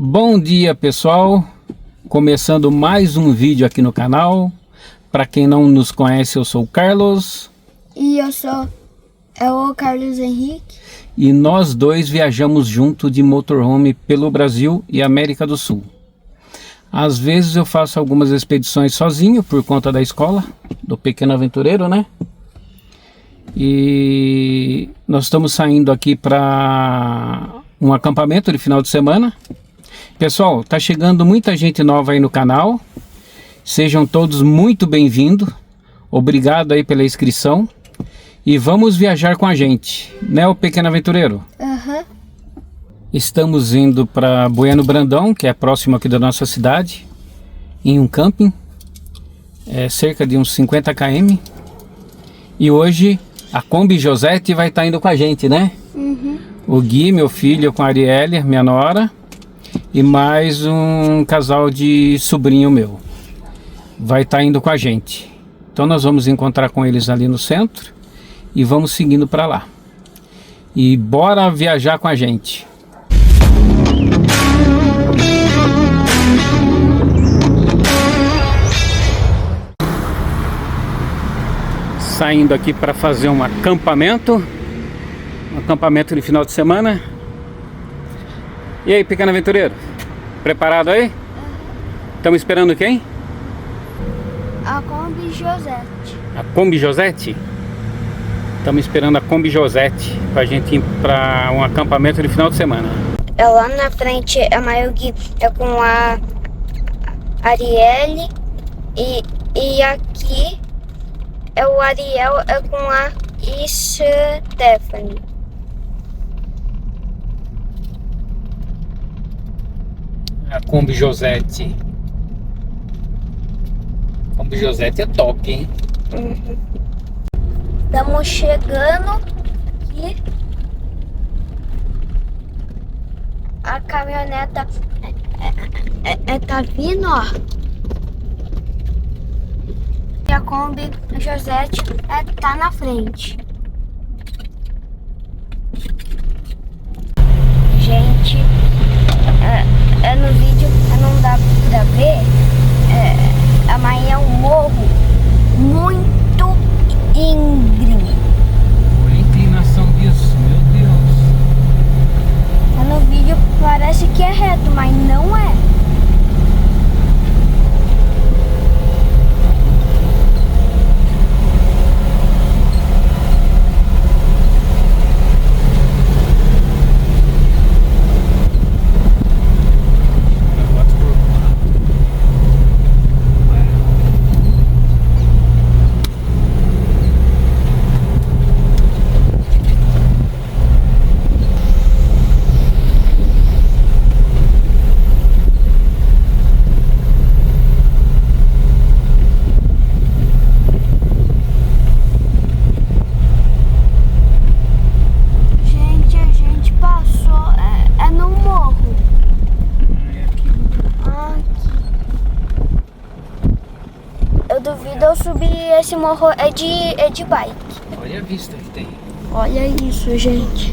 Bom dia, pessoal, começando mais um vídeo aqui no canal. Para quem não nos conhece, eu sou o Carlos. E eu sou o Carlos Henrique. E nós dois viajamos junto de motorhome pelo Brasil e América do Sul. Às vezes eu faço algumas expedições sozinho por conta da escola, do Pequeno Aventureiro, né? E nós estamos saindo aqui para um acampamento de final de semana. Pessoal, tá chegando muita gente nova aí no canal. Sejam todos muito bem-vindos. Obrigado aí pela inscrição. E vamos viajar com a gente, né, o Pequeno Aventureiro? Aham. Estamos indo para Bueno Brandão, que é próximo aqui da nossa cidade, em um camping. É cerca de uns 50 km. E hoje a Kombi Josete vai estar indo com a gente, né? Uhum. O Gui, meu filho, com a Arielle, minha nora. E mais um casal de sobrinho meu. Vai estar indo com a gente. Então nós vamos encontrar com eles ali no centro. E vamos seguindo para lá. E bora viajar com a gente. Saindo aqui para fazer um acampamento. Um acampamento de final de semana. E aí, Pequeno Aventureiro? Preparado aí? Estamos esperando quem? A Kombi Josete. A Kombi Josete? Estamos esperando a Kombi Josete pra gente ir para um acampamento de final de semana. É lá na frente a Mayugi é com a Arielle e aqui é o Ariel é com a Stephanie. A Kombi Josete. Kombi Josete é top, hein? Uhum. Estamos chegando aqui. A caminhoneta tá vindo, ó. E a Kombi Josete tá na frente. Gente, no vídeo não dá pra ver. Amanhã é um morro muito íngreme. Olha a inclinação disso, meu Deus. No vídeo parece que é reto, mas não é. Duvido eu subir esse morro é de bike. Olha a vista que tem. Olha isso, gente.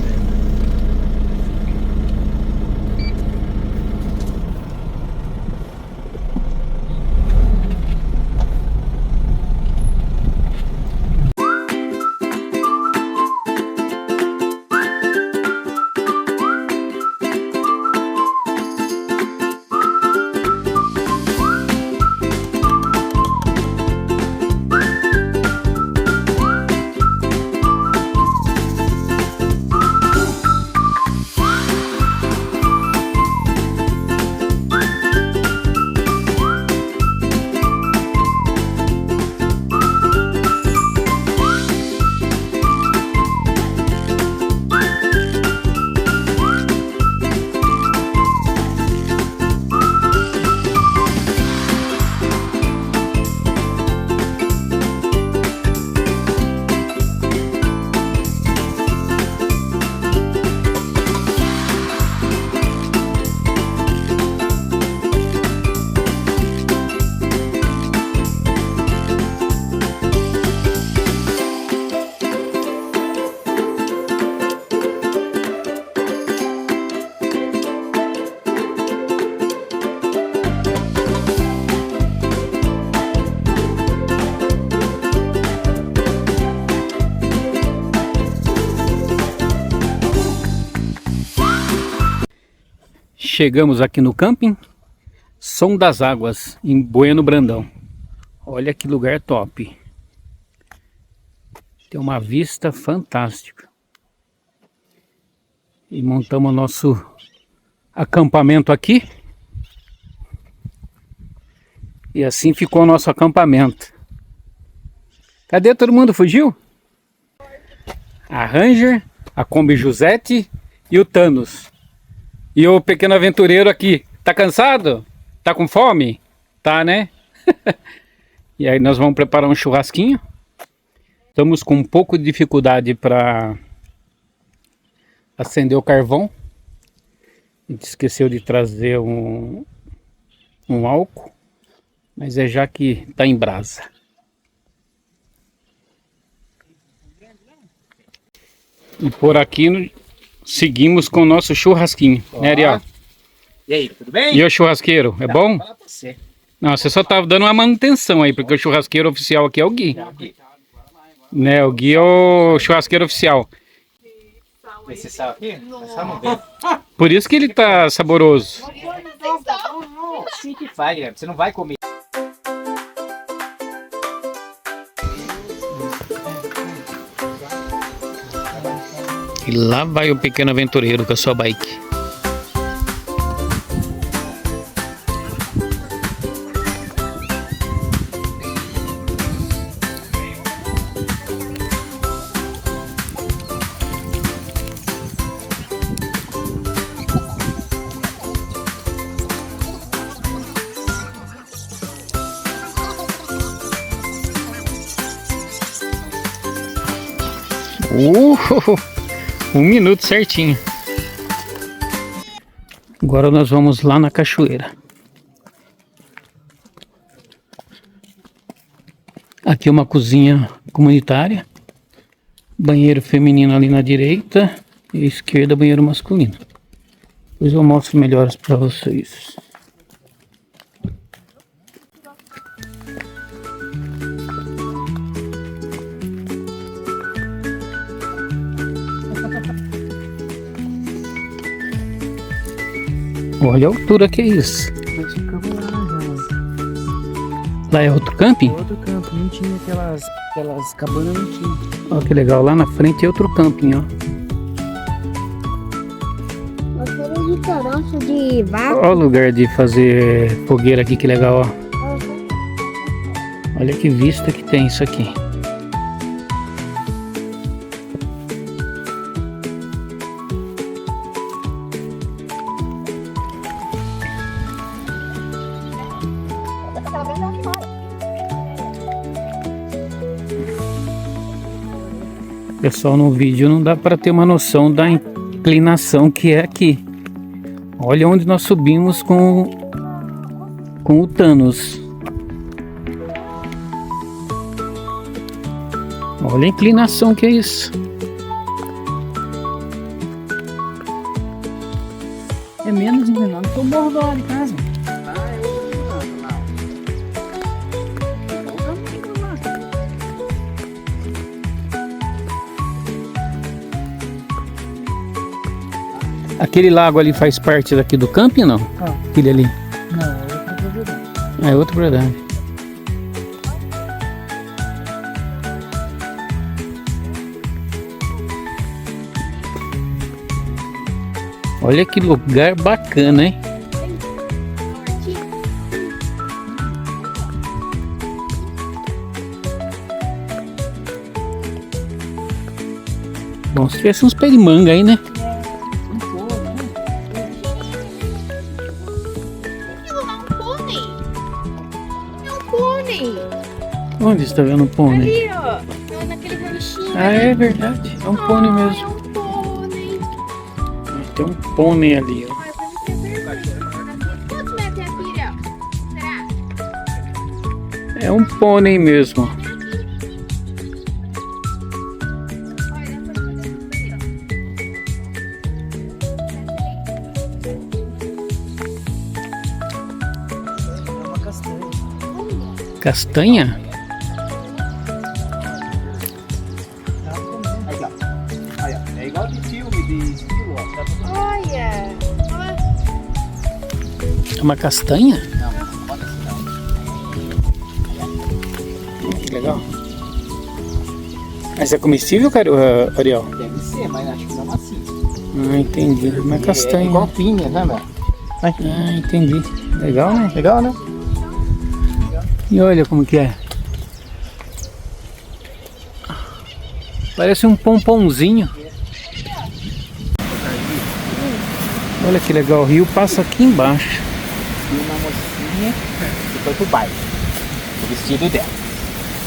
Chegamos aqui no camping Som das Águas, em Bueno Brandão. Olha que lugar top. Tem uma vista fantástica. E montamos nosso acampamento aqui. E assim ficou o nosso acampamento. Cadê todo mundo? Fugiu? A Ranger, a Kombi Josette e o Thanos. E o pequeno aventureiro aqui. Tá cansado? Tá com fome? Tá, né? E aí nós vamos preparar um churrasquinho. Estamos com um pouco de dificuldade para acender o carvão. A gente esqueceu de trazer um álcool. Mas é já que tá em brasa. E por aqui seguimos com o nosso churrasquinho, né, Ariel? E aí, tudo bem? E o churrasqueiro, é bom? Fala pra você. Não, você só tava dando uma manutenção aí, porque o churrasqueiro oficial aqui é o Gui. Né, o Gui é o churrasqueiro oficial. Esse sal aqui? Só não vê. Por isso que ele tá saboroso. Assim que faz, Guilherme. Você não vai comer. E lá vai o pequeno aventureiro com a sua bike. Um minuto certinho. Agora nós vamos lá na cachoeira. Aqui é uma cozinha comunitária. Banheiro feminino ali na direita. E à esquerda banheiro masculino. Depois eu mostro melhor para vocês. Olha a altura que é isso. Nós ficamos lá já. Lá é outro camping? Outro campo, não tinha aquelas cabanas, não tinha. Olha que legal, lá na frente é outro camping, ó. Foram de caroço de vaca. Olha o lugar de fazer fogueira aqui, que legal, ó. Olha que vista que tem isso aqui. Pessoal, no vídeo não dá para ter uma noção da inclinação que é aqui. Olha onde nós subimos com o Thanos. Olha a inclinação que é isso. É menos inclinado que o morro do lado de casa. Aquele lago ali faz parte daqui do camping, não? Ah. Aquele ali. Não, é outra propriedade. É outra propriedade. Olha que lugar bacana, hein? Bom, se tivesse uns pés de manga aí, né? Onde está vendo um pônei? Ali, ó. Naquele ranchinho. Ah, é verdade. É um pônei mesmo. É um pônei. Tem um pônei ali, ó. Quantos metros é aqui, ó? Será? É um pônei mesmo. Castanha? Aí, ó. É igual de filme, de estilo, ó. Olha. É uma castanha? Não, não pode assim não. Que legal. Mas é comestível, Ariel? Deve ser, mas acho que não é macio. Ah, entendi. Uma castanha. É igual pinha, né, meu? Ah, entendi. Legal, né? Legal, né? E olha como que é. Parece um pomponzinho. Olha que legal, o rio passa aqui embaixo. E uma mocinha que foi pro baile. O vestido dela.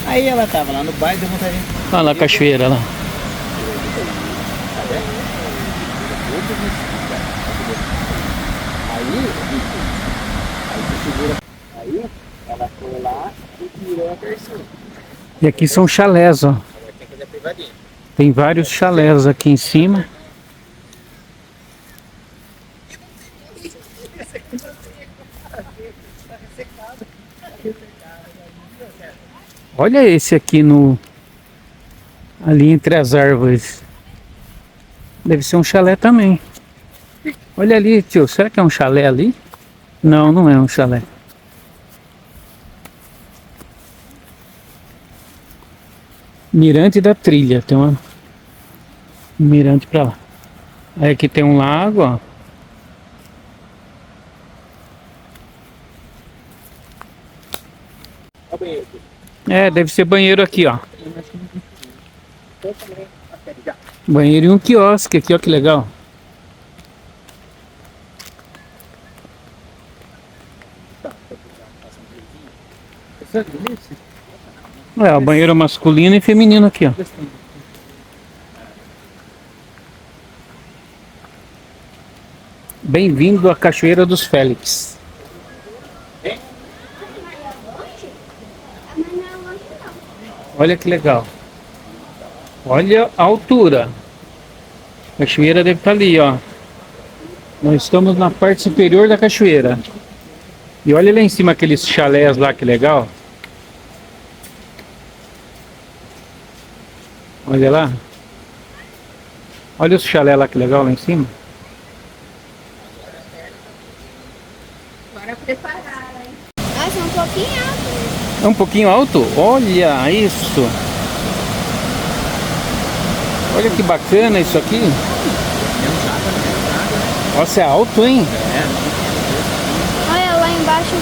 Aí ela tava lá no baile, deu vontade de... Olha lá a cachoeira lá. Tá vendo? Outro vestido, cara. Aí você segura. Aí ela foi lá e tirou a terceira. E aqui são chalés, ó. Agora tem que fazer a privadinha. Tem vários chalés aqui em cima. Olha esse aqui no... ali entre as árvores. Deve ser um chalé também. Olha ali, tio. Será que é um chalé ali? Não, não é um chalé. Mirante da trilha. Tem um mirante pra lá. Aí aqui tem um lago, ó. Olha o banheiro aqui. É, deve ser banheiro aqui, ó. Banheiro e um quiosque aqui, ó, que legal. É, o banheiro masculino e feminino aqui, ó. Bem-vindo à Cachoeira dos Félix. Olha que legal. Olha a altura. A cachoeira deve estar ali, ó. Nós estamos na parte superior da cachoeira. E olha lá em cima aqueles chalés lá, que legal. Olha lá. Olha os chalés lá, que legal, lá em cima. Bora preparar, hein? Nossa, um pouquinho alto. É um pouquinho alto? Olha isso. Olha que bacana isso aqui. Nossa, é alto, hein? Olha lá embaixo,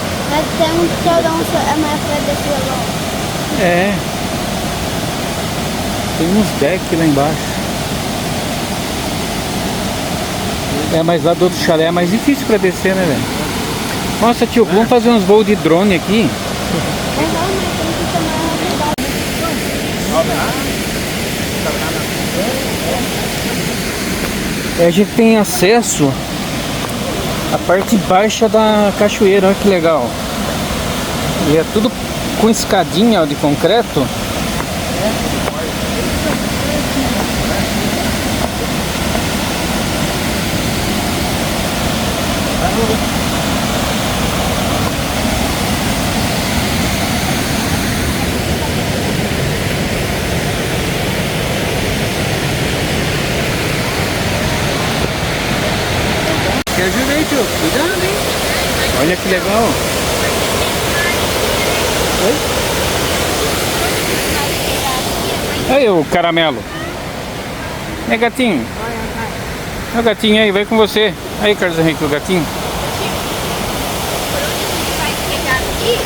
tem um torão, é mais pra descer lá. É. Tem uns decks lá embaixo. É, mas lá do outro chalé é mais difícil pra descer, né, velho? Nossa, tio, vamos fazer uns voos de drone aqui. É realmente, tem que tomar cuidado. A gente tem acesso à parte baixa da cachoeira, olha que legal. E é tudo com escadinha, ó, de concreto. Quer ajuda aí, tio? Cuidado, hein? Olha que legal. Oi? Aí o caramelo. É gatinho. É o gatinho aí, vai com você. Aí, Carlos Henrique, o gatinho. Vai pegar aqui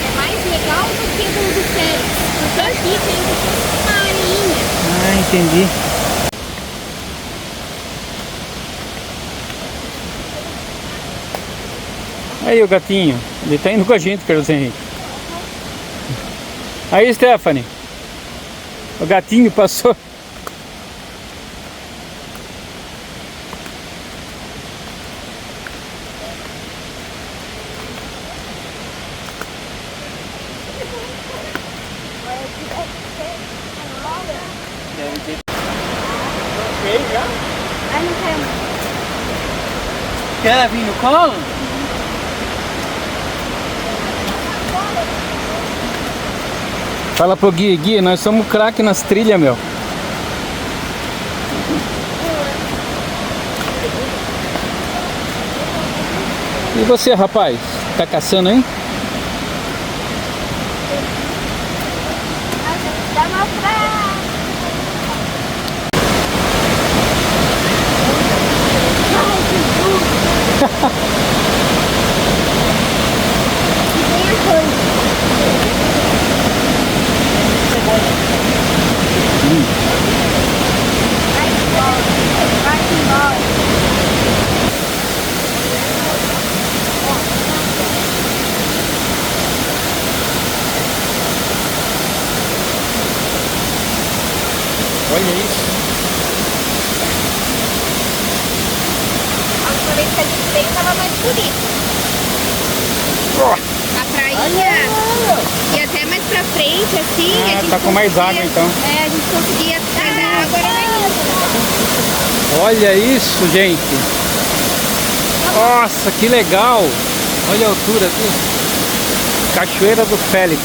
é mais legal do que do Félix. Porque aqui tem uma areinha. Ah, entendi. Aí o gatinho, ele tá indo com a gente, Carlos Henrique. Aí, Stephanie. O gatinho passou. Ai, não quero mais. Quer vir no colo? Fala pro Gui, Gui, nós somos craque nas trilhas, meu. E você, rapaz? Tá caçando aí? Dá uma pra... Tem a coisa. Vai embora. Vai embora. Olha isso. A última vez que a gente veio tava mais bonito. A prainha ia até mais pra frente, assim. A gente tá com mais água, então. É, a gente conseguia pegar agora não. Olha isso, gente. Nossa, que legal. Olha a altura aqui. Cachoeira do Félix.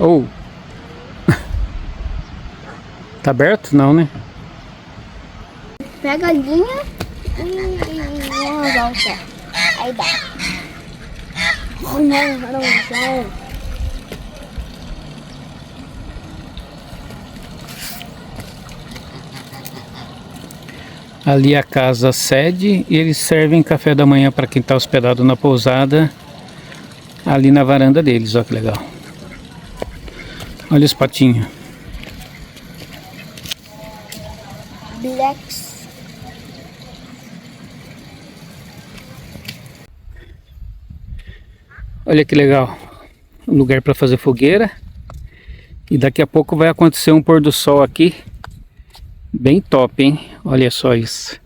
Oh. Tá aberto? Não, né? Pega a linha e uma volta. Aí dá. Não. Ali é a casa sede e eles servem café da manhã para quem está hospedado na pousada, ali na varanda deles. Olha que legal. Olha os patinhos. Blacks. Olha que legal. Um lugar para fazer fogueira. E daqui a pouco vai acontecer um pôr do sol aqui. Bem top, hein? Olha só isso.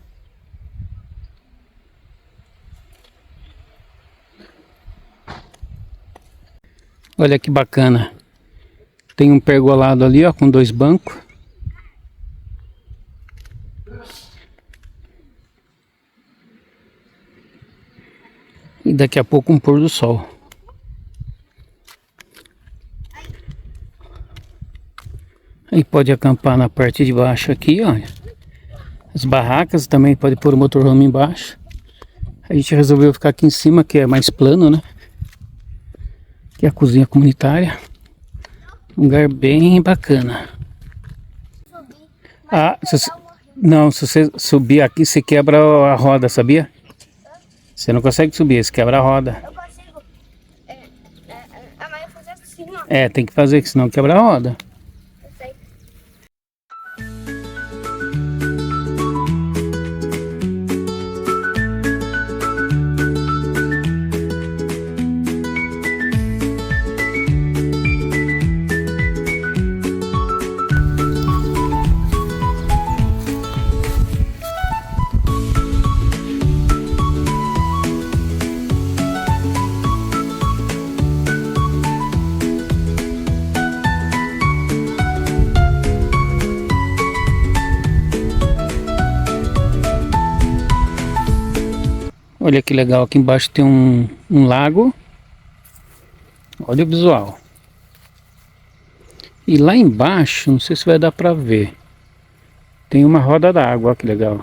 Olha que bacana. Tem um pergolado ali, ó, com 2 bancos. E daqui a pouco um pôr do sol. Aí pode acampar na parte de baixo aqui, ó. As barracas também pode pôr o motorhome embaixo. A gente resolveu ficar aqui em cima, que é mais plano, né? Que é a cozinha comunitária. Um lugar bem bacana. Ah, não, se você subir aqui, você quebra a roda, sabia? Você não consegue subir, você quebra a roda. Eu consigo. Amanhã fazer assim, ó. É, tem que fazer, que senão quebra a roda. Eu sei. Olha que legal, aqui embaixo tem um lago. Olha o visual. E lá embaixo, não sei se vai dar pra ver. Tem uma roda d'água, ó que legal.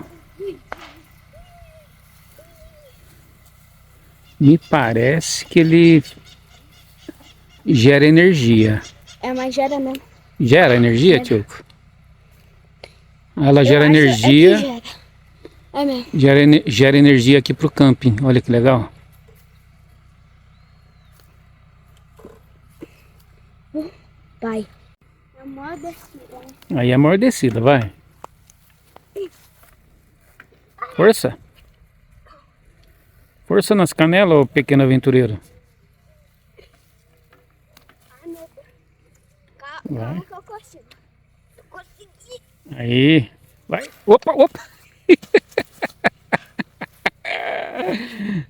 Me parece que ele gera energia. É, mas gera mesmo. Gera energia, tio? Ela gera Eu acho energia. É que gera. É mesmo. Gera energia aqui pro camping. Olha que legal. Vai. É mó descida, né? Aí é maior descida, vai. Força. Força nas canelas, ô pequeno aventureiro. Ai, meu Deus. Vai. Calma que eu consigo. Eu consegui. Aí. Vai. Opa, opa.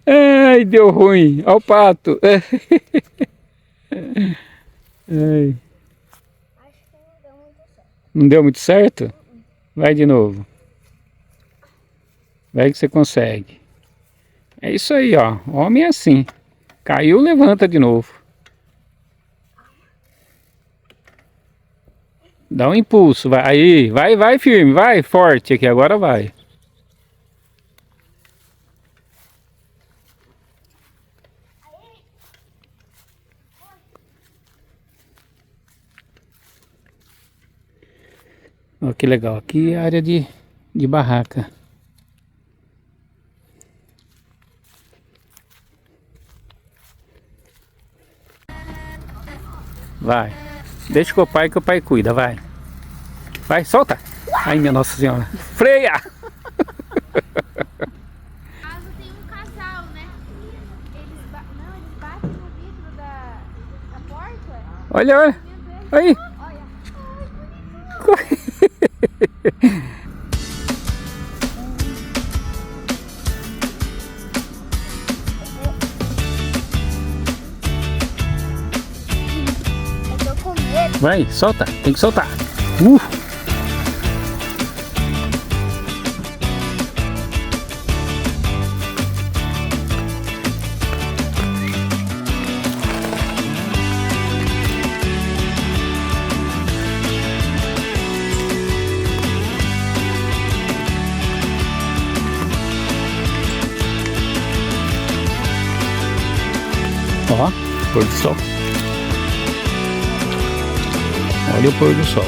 Ai, deu ruim. Olha o pato. Ai. Acho que não deu muito certo. Não deu muito certo? Vai de novo. Vai que você consegue. É isso aí, ó. Homem é assim. Caiu, levanta de novo. Dá um impulso. Vai. Aí, vai firme. Vai forte aqui. Agora vai. Ó, que legal. Aqui é a área de barraca. Vai. Deixa com o pai que o pai cuida, vai. Vai, solta. Ai, minha Nossa Senhora. Freia! Caso tem um casal, né? Eles batem no vidro da porta. Olha, olha. Aí. Eu tô com medo. Vai, solta. Tem que soltar. Ó, pôr do sol. Olha o pôr do sol.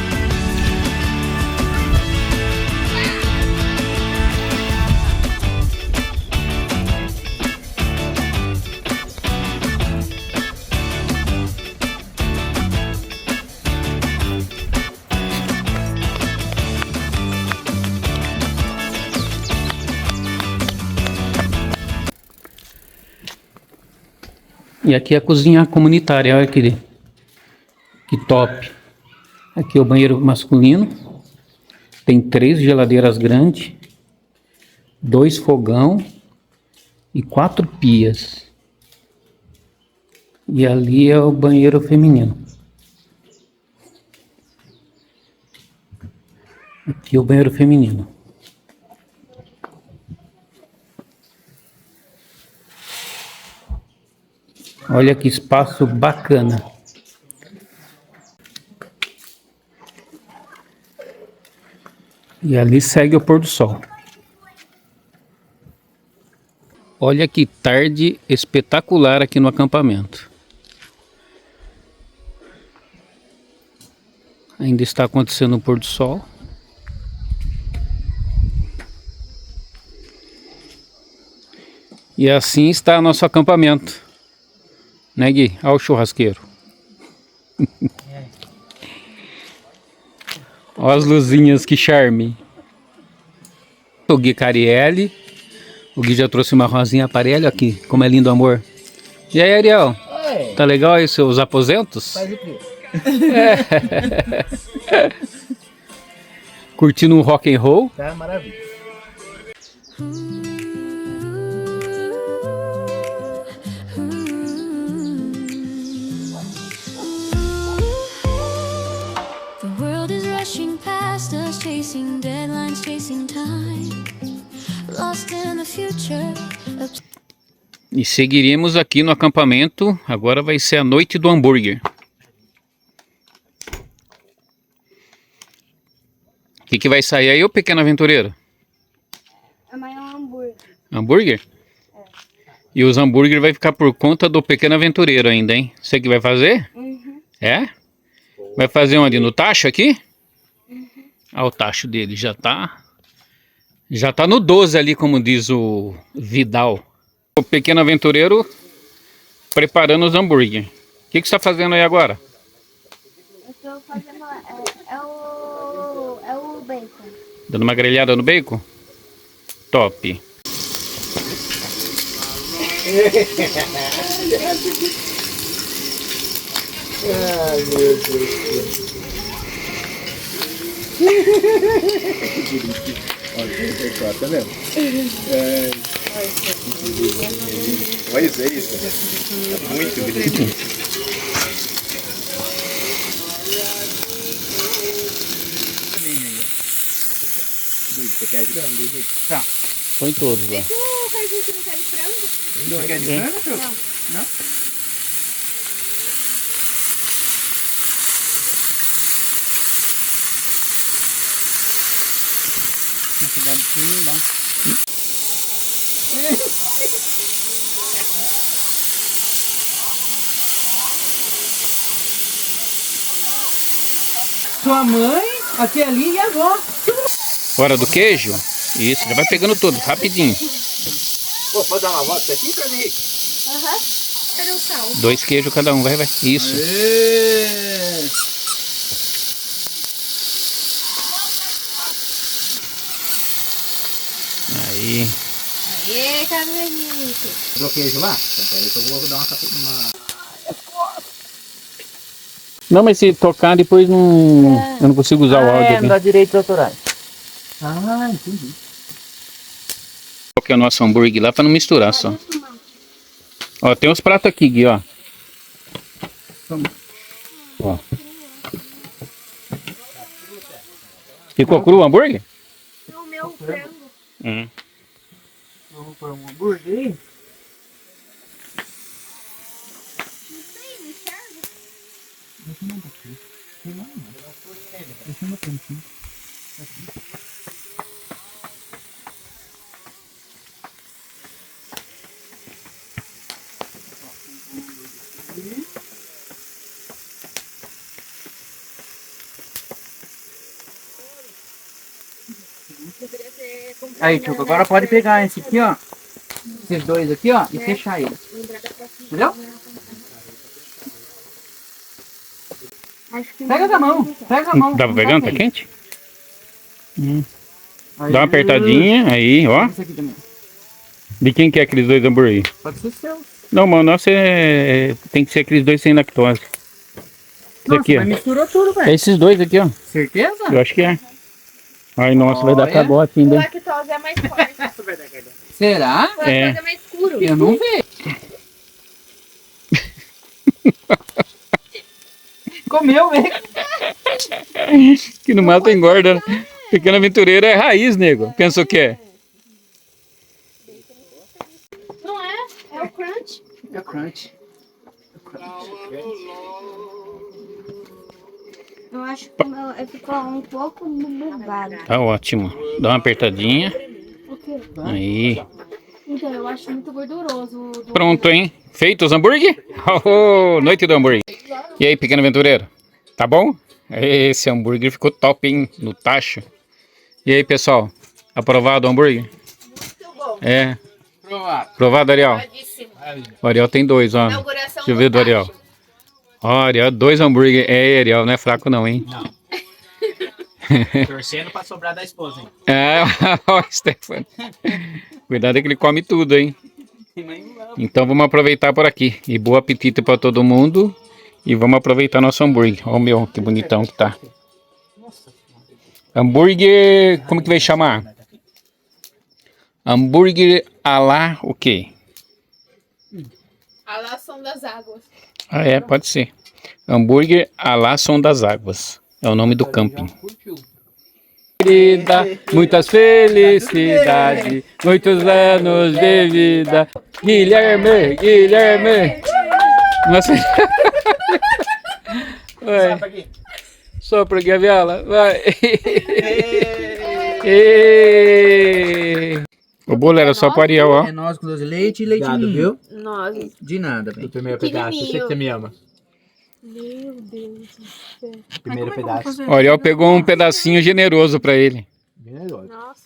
E aqui é a cozinha comunitária, olha que top. Aqui é o banheiro masculino. Tem 3 geladeiras grandes, 2 fogão e 4 pias. E ali é o banheiro feminino. Aqui é o banheiro feminino. Olha que espaço bacana. E ali segue o pôr do sol. Olha que tarde espetacular aqui no acampamento. Ainda está acontecendo o pôr do sol. E assim está nosso acampamento. Né, Gui? Olha o churrasqueiro. Olha as luzinhas, que charme. O Gui Carielli. O Gui já trouxe uma rosinha aparelho aqui. Como é lindo, amor. E aí, Ariel? Oi. Tá legal aí seus aposentos? Faz o quê? Curtindo um rock and roll? Tá maravilha. The world is rushing past us, chasing deadlines, chasing time, lost in the future. E seguiremos aqui no acampamento. Agora vai ser a noite do hambúrguer. que vai sair aí, ô pequeno aventureiro? Amanhã é um hambúrguer. Hambúrguer? É. E os hambúrguer vai ficar por conta do pequeno aventureiro ainda, hein? Você que vai fazer? Uhum. É? Vai fazer onde? No tacho aqui? Ah, o tacho dele já tá no 12 ali, como diz o Vidal. O pequeno aventureiro preparando os hambúrguer. O que você está fazendo aí agora? Eu tô fazendo... É o bacon. Dando uma grelhada no bacon? Top. Ai, meu Deus. Olha, tá vendo? Olha isso, é isso. Tá muito bonito. Você quer de frango? Tá. Põe todos lá. Vê se o Carlinhos não quer de frango. Você quer de frango, Chu? Não? Sua mãe, aqui ali e a avó. Hora do queijo? Isso, já vai pegando tudo, rapidinho. Pô, pode dar uma volta aqui, Carlinhos? Aham. Cadê o sal? 2 queijos cada um, vai. Isso. Aê! Aí. Aê, Carlinhos. Deu queijo lá? Então, peraí que eu vou dar uma... Não, mas se tocar depois não... Eu não consigo usar o áudio aqui. Dá direitos autorais. Ah, entendi. Qual que é o nosso hambúrguer lá pra não misturar só. Ó, tem os pratos aqui, Gui, ó. Ó. Ficou cru o hambúrguer? O meu frango. Vamos pôr um hambúrguer aí. Aí, Chuco, agora pode pegar esse aqui, ó. Esses dois aqui, ó, e fechar eles. Entendeu? Acho que Pega da mão, pega a mão. Dá pra pegar? Tá quente? Aí, Dá uma apertadinha, aí, ó. Esse aqui também. De quem que é aqueles dois hambúrguer? Pode ser seu. Não, mano, nosso tem que ser aqueles dois sem lactose. Esse Nossa, aqui, ó. mas misturou tudo, É velho. esses dois aqui, ó. Certeza? Eu acho que é. Ai, nossa, vai dar Olha. cabote o ainda. lactose é mais forte. Será? O lactose é mais escuro. Eu não vi. Comeu mesmo. Que no mato engorda. Pequeno aventureiro é raiz, nego. Pensa o quê? Não é? É o crunch. É crunch. Eu acho que ficou um pouco bugado. Tá ótimo. Dá uma apertadinha. O quê? Aí. Então, eu acho muito gorduroso. Pronto, hein? Feito os hambúrguer? Oh, noite do hambúrguer. E aí, pequeno aventureiro? Tá bom? Esse hambúrguer ficou top, hein? No tacho. E aí, pessoal? Aprovado o hambúrguer? Muito bom. É. Provado. Aprovado, Ariel? Provadíssimo. O Ariel tem 2, ó. Inauguração Deixa eu ver do Ariel. Ó, Ariel, 2 hambúrguer. É, Ariel, não é fraco não, hein? Não. Torcendo pra sobrar da esposa, hein? É, ó, Stefano. Cuidado que ele come tudo, hein? Então vamos aproveitar por aqui. E bom apetite para todo mundo. E vamos aproveitar nosso hambúrguer. Ó o meu, que bonitão que tá. Hambúrguer, como que vai chamar? Hambúrguer à la o quê? A lá Som das Águas. Ah, é, pode ser. Hambúrguer à la Som das Águas. É o nome do camping. Querida, muitas felicidades, muitos anos de vida. Guilherme, Guilherme. Nossa. Oi. Sopra aqui a vela, vai. Ê. O bolo era só para Ariel, ó. É noz com doce de leite e leite ninho. Viu? Nossa. De nada, bem. O primeiro pedaço. Eu sei que você me ama. Meu Deus do céu. Primeiro pedaço. O Ariel pegou um pedacinho generoso para ele. Generoso. Nossa.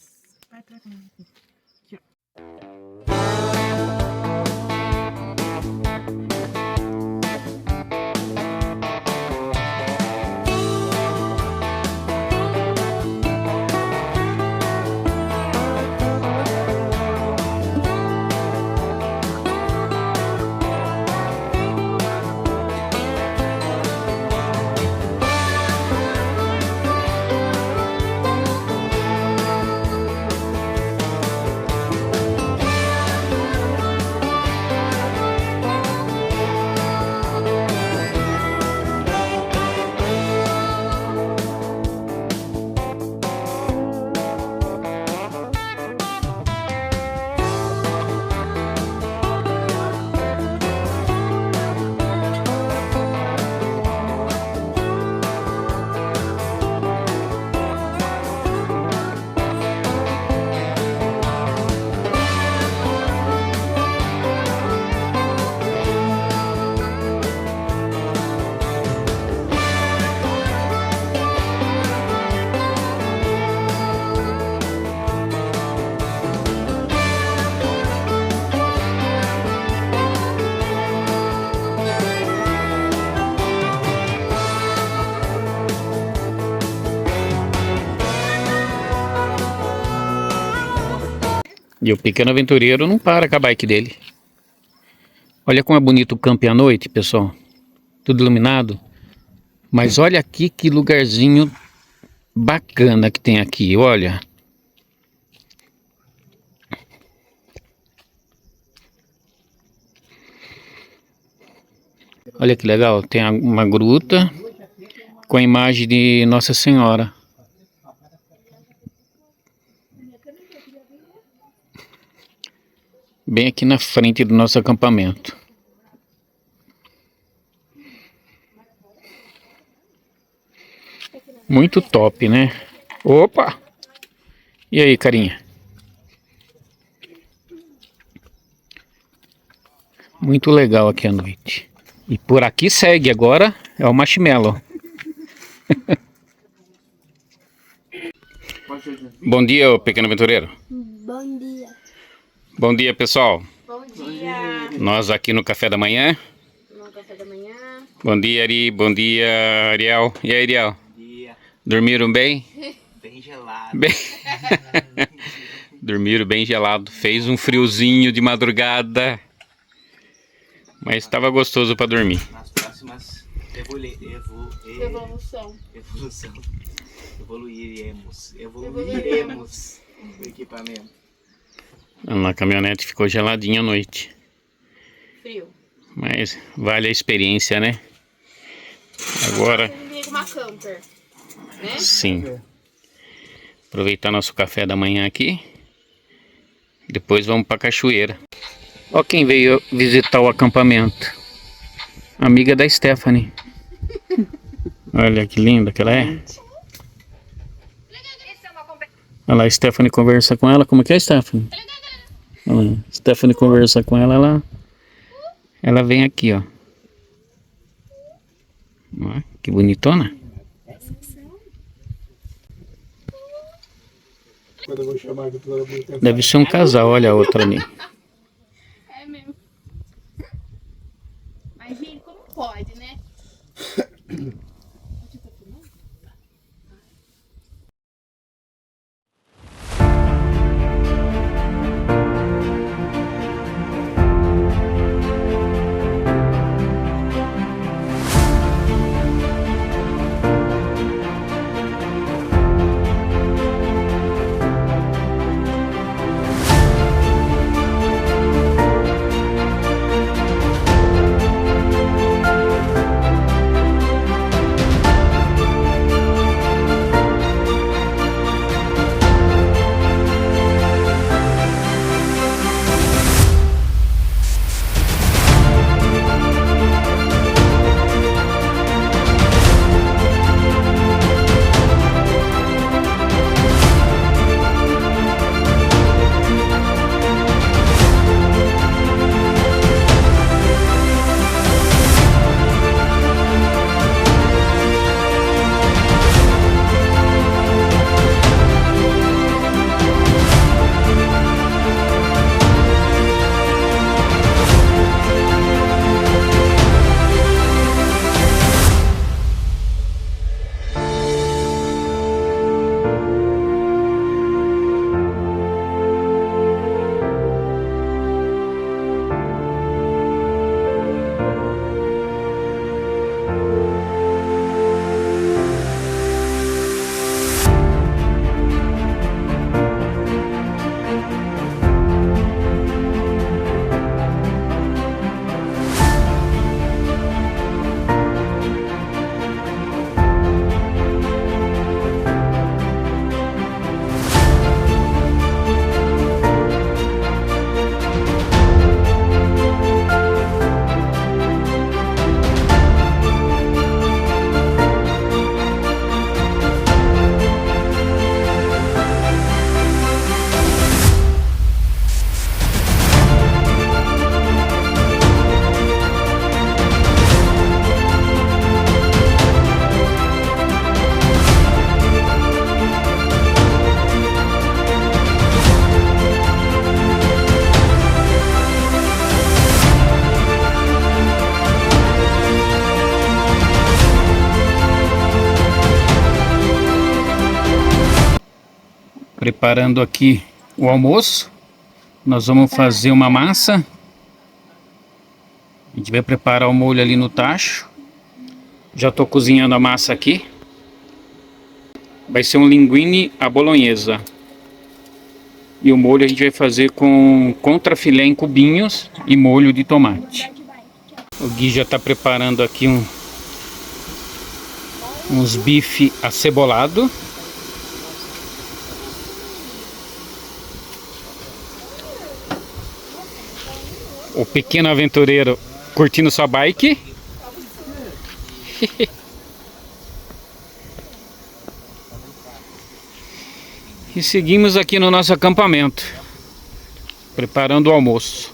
E o pequeno aventureiro não para com a bike dele. Olha como é bonito o campo à noite, pessoal. Tudo iluminado. Mas olha aqui que lugarzinho bacana que tem aqui, olha. Olha que legal, tem uma gruta com a imagem de Nossa Senhora. Bem aqui na frente do nosso acampamento. Muito top, né? Opa! E aí, carinha? Muito legal aqui à noite. E por aqui segue agora, é o marshmallow. Bom dia, pequeno aventureiro. Bom dia. Bom dia, pessoal. Bom dia. Nós aqui no café da manhã. No café da manhã. Bom dia, Ari. Bom dia, Ariel. E aí, Ariel? Bom dia. Dormiram bem? Bem gelado. Bem... Dormiram bem gelado. Fez um friozinho de madrugada. Mas estava gostoso para dormir. Nas próximas evoluiremos o equipamento. Na caminhonete ficou geladinha à noite. Frio. Mas vale a experiência, né? Agora... com uma camper, né? Sim. Aproveitar nosso café da manhã aqui. Depois vamos para a cachoeira. Ó quem veio visitar o acampamento. Amiga da Stephanie. Olha que linda que ela é. Olha lá, a Stephanie conversa com ela. Como que é, Stephanie? Olha lá, Stephanie conversa com ela, ela vem aqui, ó. Ó, que bonitona. Deve ser um casal, olha a outra ali. É mesmo. Mas, gente, como pode, né? Preparando aqui o almoço. Nós vamos fazer uma massa. A gente vai preparar o molho ali no tacho. Já estou cozinhando a massa aqui. Vai ser um linguine à bolonhesa. E o molho a gente vai fazer com contrafilé em cubinhos e molho de tomate. O Gui já está preparando aqui uns bife acebolado. O pequeno aventureiro curtindo sua bike. E seguimos aqui no nosso acampamento, preparando o almoço.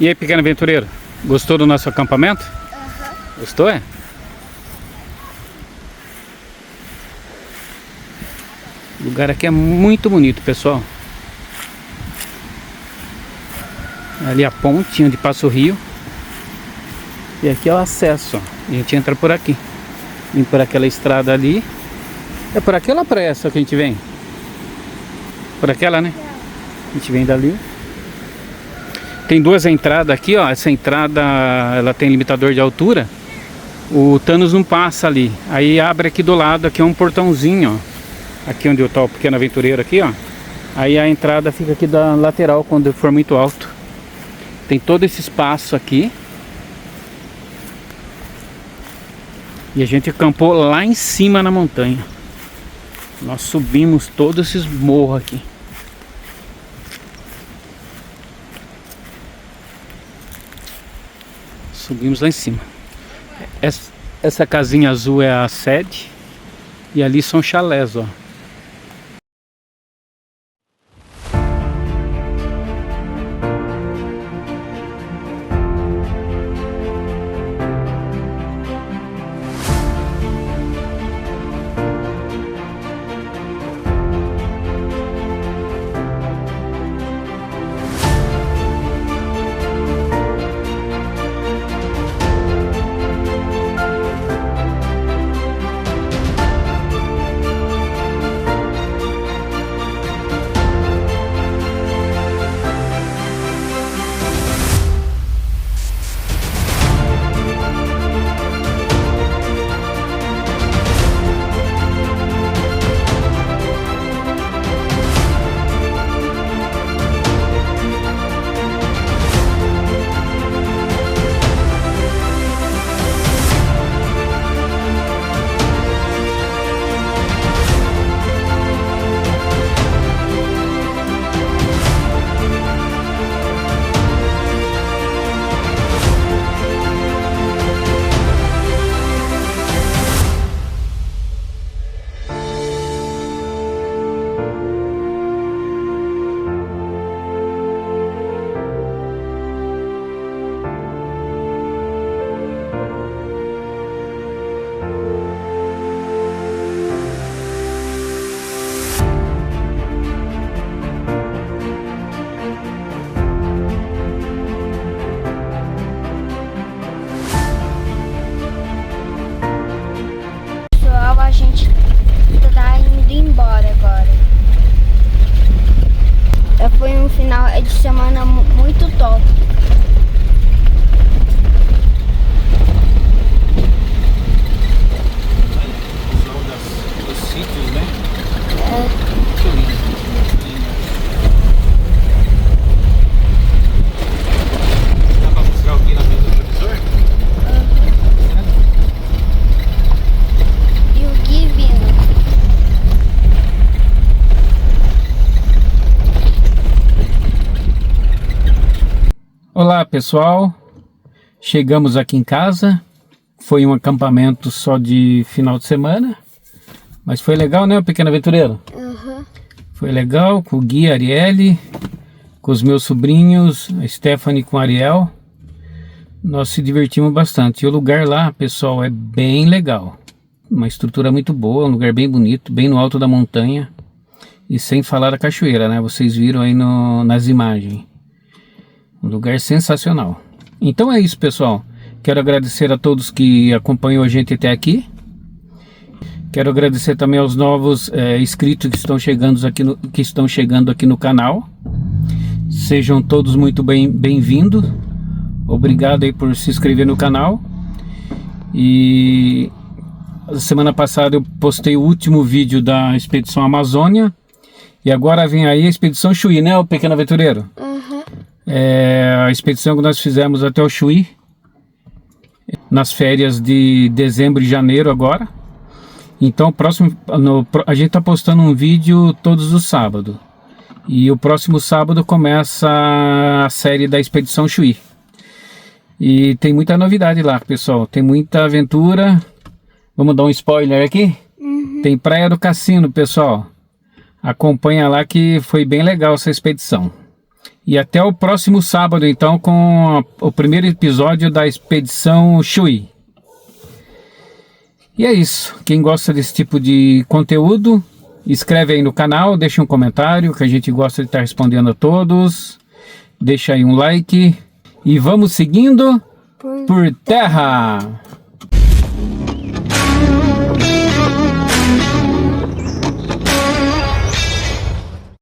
E aí, pequeno aventureiro, gostou do nosso acampamento? Gostou, é? O lugar aqui é muito bonito, pessoal. Ali a ponte onde passa o rio. E aqui é o acesso, ó. A gente entra por aqui. Vem por aquela estrada ali. É por aquela ou por essa que a gente vem? Por aquela, né? A gente vem dali. Tem duas entradas aqui, ó. Essa entrada, ela tem limitador de altura. O Thanos não passa ali. Aí abre aqui do lado, aqui é um portãozinho, ó. Aqui onde eu tô, o pequeno aventureiro aqui, ó. Aí a entrada fica aqui da lateral quando for muito alto. Tem todo esse espaço aqui. E a gente acampou lá em cima na montanha. Nós subimos todos esses morros aqui. Subimos lá em cima. Essa casinha azul é a sede. E ali são chalés, ó. Olá pessoal, chegamos aqui em casa. Foi um acampamento só de final de semana, mas foi legal, né, pequeno aventureiro? Foi legal com o Gui, a Arielle, com os meus sobrinhos, a Stephanie com a Ariel. Nós se divertimos bastante. E o lugar lá, pessoal, é bem legal. Uma estrutura muito boa, um lugar bem bonito, bem no alto da montanha. E sem falar da cachoeira, né? Vocês viram aí nas imagens. Um lugar sensacional. Então é isso, pessoal. Quero agradecer a todos que acompanham a gente até aqui. Quero agradecer também aos novos inscritos que estão chegando aqui no canal. Sejam todos muito bem-vindos. Obrigado aí por se inscrever no canal. E semana passada eu postei o último vídeo da Expedição Amazônia. E agora vem aí a Expedição Chuí, né, o pequeno aventureiro? A expedição que nós fizemos até o Chuí, nas férias de dezembro e janeiro agora. Então a gente está postando um vídeo todos os sábados. E o próximo sábado começa a série da Expedição Chuí. E tem muita novidade lá, pessoal. Tem muita aventura. Vamos dar um spoiler aqui? Tem Praia do Cassino, pessoal. Acompanha lá que foi bem legal essa expedição. E até o próximo sábado, então, com o primeiro episódio da Expedição Chuí. E é isso. Quem gosta desse tipo de conteúdo, escreve aí no canal, deixa um comentário, que a gente gosta de estar respondendo a todos. Deixa aí um like. E vamos seguindo por terra!